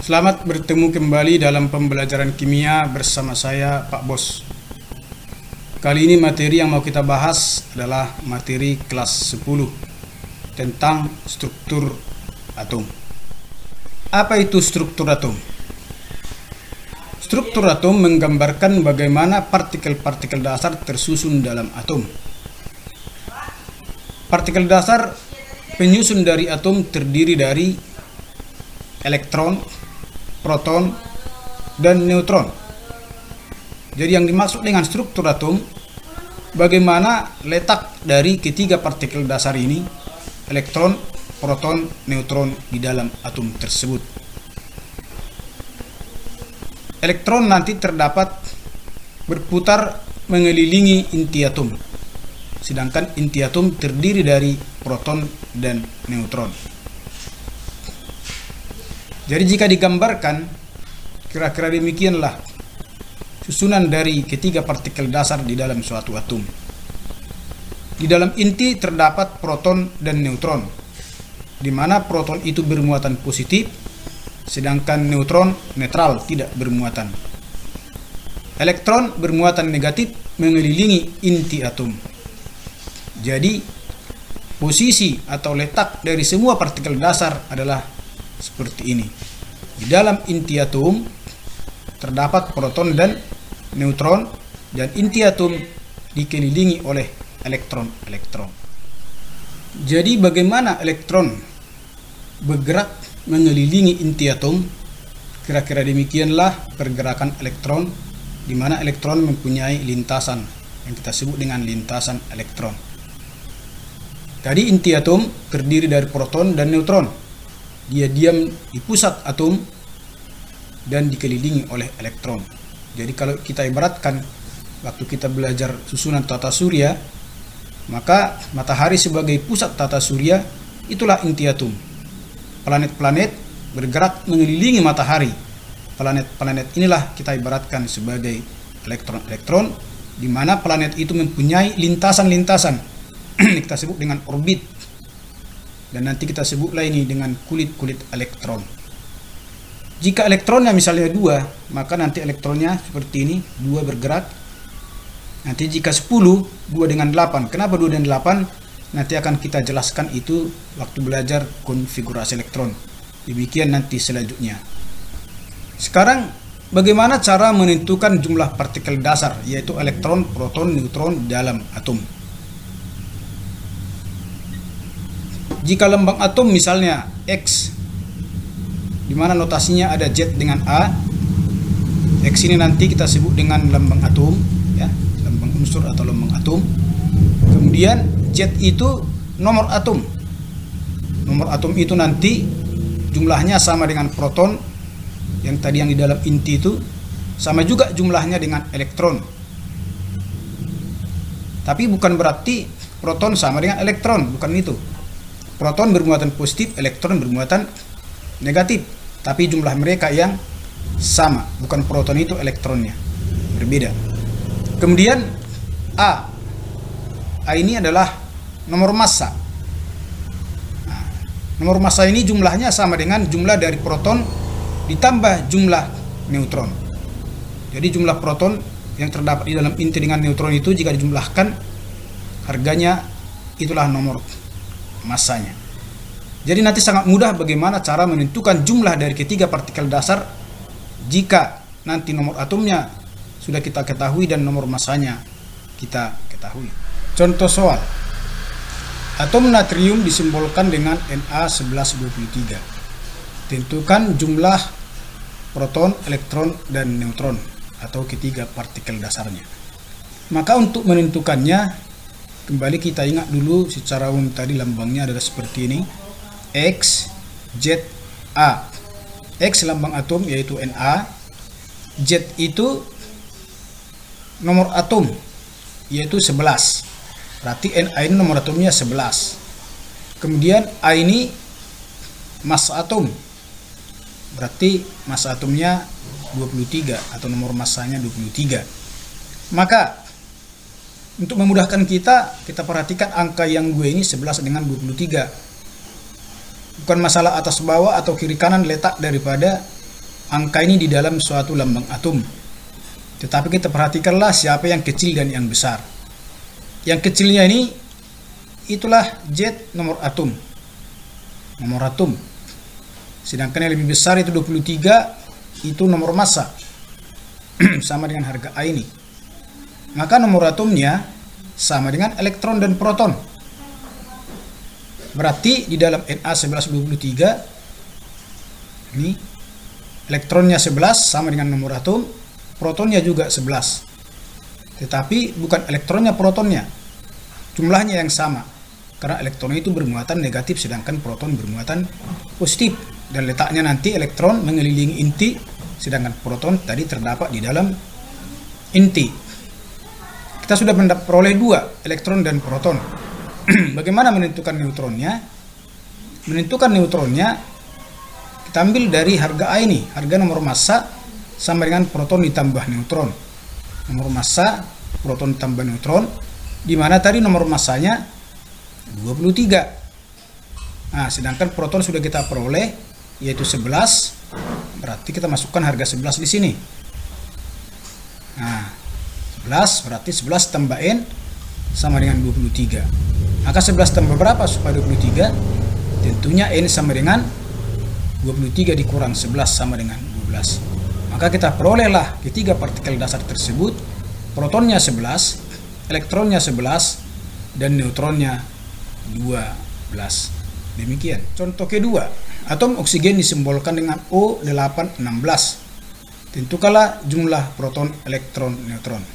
Selamat bertemu kembali dalam pembelajaran kimia bersama saya, Pak Bos. Kali ini materi yang mau kita bahas adalah materi kelas 10 tentang struktur atom. Apa itu struktur atom? Struktur atom menggambarkan bagaimana partikel-partikel dasar tersusun dalam atom. Partikel dasar penyusun dari atom terdiri dari elektron, proton, dan neutron. Jadi yang dimaksud dengan struktur atom, bagaimana letak dari ketiga partikel dasar ini, elektron, proton, neutron di dalam atom tersebut. Elektron nanti terdapat berputar mengelilingi inti atom, sedangkan inti atom terdiri dari proton dan neutron. Jadi jika digambarkan, kira-kira demikianlah susunan dari ketiga partikel dasar di dalam suatu atom. Di dalam inti terdapat proton dan neutron, di mana proton itu bermuatan positif, sedangkan neutron netral, tidak bermuatan. Elektron bermuatan negatif mengelilingi inti atom. Jadi, posisi atau letak dari semua partikel dasar adalah seperti ini. Di dalam inti atom terdapat proton dan neutron, dan inti atom dikelilingi oleh elektron-elektron. Jadi bagaimana elektron bergerak mengelilingi inti atom? Kira-kira demikianlah pergerakan elektron, di mana elektron mempunyai lintasan yang kita sebut dengan lintasan elektron. Tadi inti atom terdiri dari proton dan neutron. Dia diam di pusat atom dan dikelilingi oleh elektron. Jadi kalau kita ibaratkan waktu kita belajar susunan tata surya, maka matahari sebagai pusat tata surya itulah inti atom. Planet-planet bergerak mengelilingi matahari. Planet-planet inilah kita ibaratkan sebagai elektron-elektron, di mana planet itu mempunyai lintasan-lintasan kita sebut dengan orbit. Dan nanti kita sebutlah ini dengan kulit-kulit elektron. Jika elektronnya misalnya 2, maka nanti elektronnya seperti ini, 2 bergerak. Nanti jika 10, 2 dengan 8. Kenapa 2 dan 8? Nanti akan kita jelaskan itu waktu belajar konfigurasi elektron. Demikian nanti selanjutnya. Sekarang, bagaimana cara menentukan jumlah partikel dasar, yaitu elektron, proton, neutron dalam atom? Jika lambang atom misalnya X, di mana notasinya ada Z dengan A, X ini nanti kita sebut dengan lambang atom, ya, lambang unsur atau lambang atom. Kemudian Z itu nomor atom. Nomor atom itu nanti jumlahnya sama dengan proton, yang tadi yang di dalam inti itu, sama juga jumlahnya dengan elektron. Tapi bukan berarti proton sama dengan elektron, bukan itu. Proton bermuatan positif, elektron bermuatan negatif, tapi jumlah mereka yang sama, bukan proton itu elektronnya, berbeda. Kemudian A ini adalah nomor massa. Nah, nomor massa ini jumlahnya sama dengan jumlah dari proton ditambah jumlah neutron. Jadi jumlah proton yang terdapat di dalam inti dengan neutron itu jika dijumlahkan, harganya itulah nomor massanya. Jadi nanti sangat mudah bagaimana cara menentukan jumlah dari ketiga partikel dasar jika nanti nomor atomnya sudah kita ketahui dan nomor massanya kita ketahui. Contoh soal. Atom natrium disimbolkan dengan Na1123. Tentukan jumlah proton, elektron, dan neutron atau ketiga partikel dasarnya. Maka untuk menentukannya, kembali kita ingat dulu secara umum tadi lambangnya adalah seperti ini. X, Z, A. X lambang atom yaitu Na. Z itu nomor atom yaitu 11. Berarti Na ini nomor atomnya 11. Kemudian A ini massa atom. Berarti massa atomnya 23 atau nomor massanya 23. Maka untuk memudahkan kita perhatikan angka yang gue ini 11 dengan 23. Bukan masalah atas bawah atau kiri kanan letak daripada angka ini di dalam suatu lambang atom. Tetapi kita perhatikanlah siapa yang kecil dan yang besar. Yang kecilnya ini itulah Z nomor atom. Nomor atom. Sedangkan yang lebih besar itu 23, itu nomor massa. Sama dengan harga A ini. Maka nomor atomnya sama dengan elektron dan proton. Berarti di dalam Na1123 ini elektronnya 11 sama dengan nomor atom, protonnya juga 11. Tetapi bukan elektronnya protonnya, jumlahnya yang sama. Karena elektron itu bermuatan negatif sedangkan proton bermuatan positif. Dan letaknya nanti elektron mengelilingi inti sedangkan proton tadi terdapat di dalam inti. Kita sudah memperoleh dua, elektron dan proton. Bagaimana menentukan neutronnya? Menentukan neutronnya kita ambil dari harga A ini. Harga nomor massa sama dengan proton ditambah neutron. Nomor massa, proton ditambah neutron. Di mana tadi nomor massanya 23. Nah, sedangkan proton sudah kita peroleh yaitu 11. Berarti kita masukkan harga 11 di sini. Nah, 11 berarti 11 tambah N sama dengan 23. Maka 11 tambah berapa supaya 23? Tentunya N sama dengan 23 dikurang 11 sama dengan 12. Maka kita perolehlah ketiga partikel dasar tersebut. Protonnya 11, elektronnya 11, dan neutronnya 12. Demikian. Contoh kedua, atom oksigen disimbolkan dengan O816. Tentukanlah jumlah proton, elektron, neutron.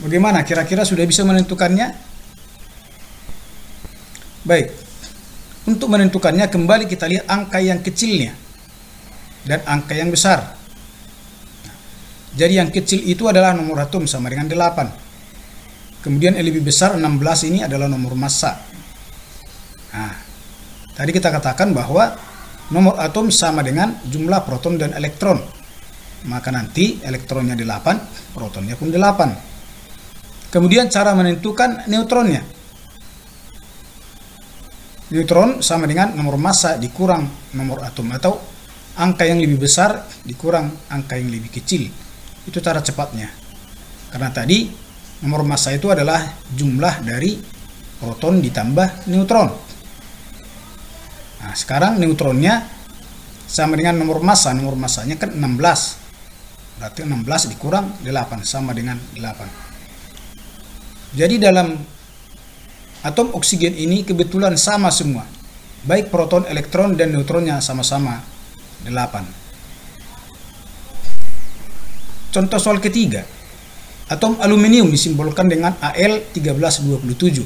Bagaimana? Kira-kira sudah bisa menentukannya? Baik, untuk menentukannya kembali kita lihat angka yang kecilnya dan angka yang besar. Jadi yang kecil itu adalah nomor atom sama dengan 8. Kemudian yang lebih besar 16 ini adalah nomor massa. Nah, tadi kita katakan bahwa nomor atom sama dengan jumlah proton dan elektron. Maka nanti elektronnya 8, protonnya pun 8. Kemudian cara menentukan neutronnya. Neutron sama dengan nomor massa dikurang nomor atom atau angka yang lebih besar dikurang angka yang lebih kecil. Itu cara cepatnya. Karena tadi nomor massa itu adalah jumlah dari proton ditambah neutron. Nah, sekarang neutronnya sama dengan nomor massa. Nomor massanya kan 16. Berarti 16 dikurang 8 sama dengan 8. Jadi dalam atom oksigen ini kebetulan sama semua. Baik proton, elektron, dan neutronnya sama-sama 8. Contoh soal ketiga. Atom aluminium disimbolkan dengan Al1327.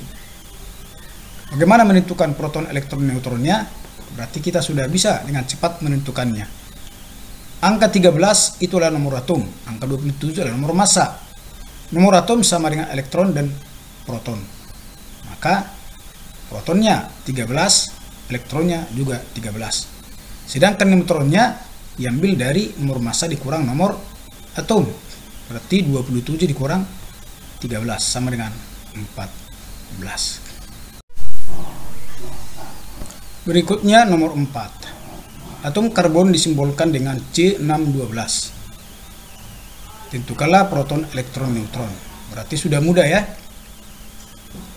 Bagaimana menentukan proton, elektron, neutronnya? Berarti kita sudah bisa dengan cepat menentukannya. Angka 13 itulah nomor atom. Angka 27 adalah nomor massa. Nomor atom sama dengan elektron dan proton. Maka protonnya 13, elektronnya juga 13. Sedangkan neutronnya diambil dari nomor massa dikurang nomor atom. Berarti 27 dikurang 13 sama dengan 14. Berikutnya nomor 4. Atom karbon disimbolkan dengan C612. Tentukanlah proton, elektron, neutron. Berarti sudah mudah ya.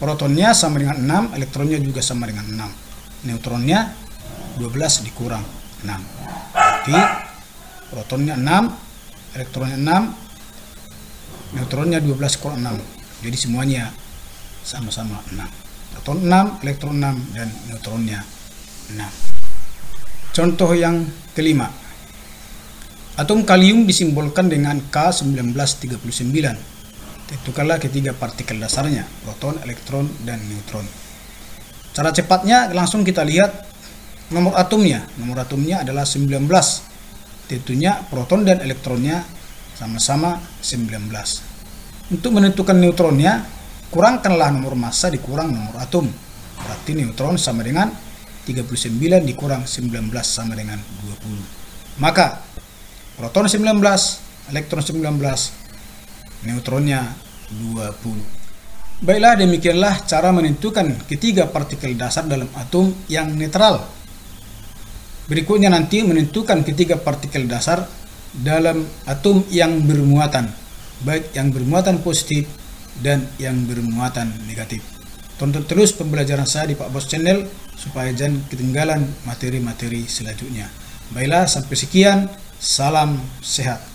Protonnya sama dengan 6, elektronnya juga sama dengan 6. Neutronnya 12 dikurang 6. Berarti protonnya 6, elektronnya 6, neutronnya 12 kurang 6. Jadi semuanya sama-sama 6. Proton 6, elektron 6, dan neutronnya 6. Contoh yang kelima. Atom kalium disimbolkan dengan K1939. Tentukanlah ketiga partikel dasarnya, proton, elektron, dan neutron. Cara cepatnya langsung kita lihat nomor atomnya. Nomor atomnya adalah 19. Tentunya proton dan elektronnya sama-sama 19. Untuk menentukan neutronnya, kurangkanlah nomor massa dikurang nomor atom. Berarti neutron sama dengan 39 dikurang 19 sama dengan 20. Maka proton 19, elektron 19, neutronnya 20. Baiklah, demikianlah cara menentukan ketiga partikel dasar dalam atom yang netral. Berikutnya nanti menentukan ketiga partikel dasar dalam atom yang bermuatan, baik yang bermuatan positif dan yang bermuatan negatif. Tonton terus pembelajaran saya di Pak Bos Channel supaya jangan ketinggalan materi-materi selanjutnya. Baiklah, sampai sekian. Salam sehat.